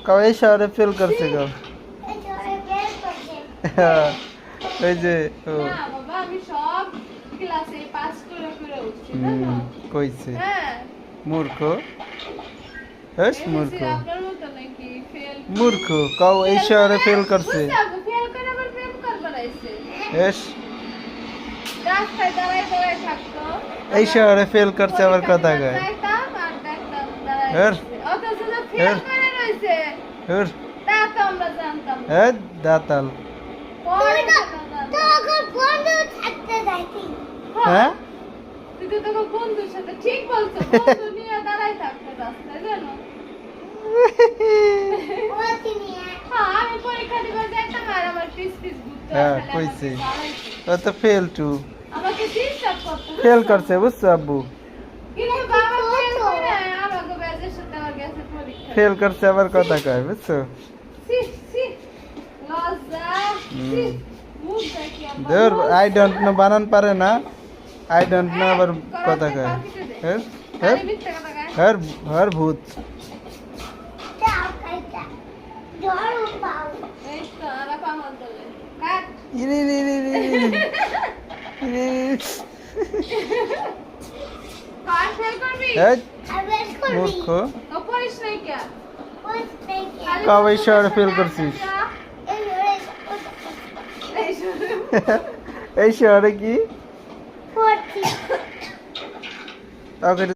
কাও এই শহরে ফেল করছে গাও ওই যে ও না বাবা আমি সব ক্লাসে পাস করে করে উঠছি জানো কইছে হ্যাঁ মূর্খ হেস মূর্খ আপনার মতো নাকি ফেল মূর্খ কাও এই শহরে ফেল করছে ফেল করে আবার প্রেম করবার আইছে হেস রাস্তায় দাঁড়ায় দাঁড়ায় থাকতো এই শহরে ফেল করছে আবার কথা কয় যাইতাম আর দেখতাম দাঁড়ায় হের অথচ যে ফেল করে রইছে হের তা তো আমরা জানতাম না। হেদ দাতাল পরে তখন বন্ধু থাকতে যাইতি হ্যাঁ তুই তো তোকে বন্ধুর সাথে ঠিক বলছো বন্ধু নিয়ে দাঁড়ায় থাকতো রাস্তায় জানো ওকে নিয়ে হ্যাঁ আমি পরীক্ষা দিবার যাইতাম আর আমার পিস পিস ঘুরতো হ্যাঁ, আর খালি কইছে। আমাকে জ্বালাইতো। ও তো ফেল টু আমাকে ডিস্টার্ব করতো ফেল বুঝছো? করছে বুঝছো আব্বু কিন্তু বাবা ফেল করে আমাকে ব্যাচের সাথে আমার গেছে পরীক্ষা ফেল করছে আবার কথা কয় বুঝছো সি সি লজ্জা সি মুখ দেখি আমার ধর আই ডোন্ট নো বানান পারে না আই ডোন্ট নো আবার কথা কয় হের হের আরে মিথ্যা কথা কয় হের হের ভূত যাও কাইটা জল পাও এই তো আরা পামাল তোলে কাট ইরে রে রে রে রে কাট ফেল করবি হেই আবার করবি মূর্খ ও পড়িস নাই কে ওই থেকে খালি কবে বসে শহরে বসে ফেল কাট করছিস? যা। এই ওরে এই শোনো। এই শহরে কি পড়ছি তাকে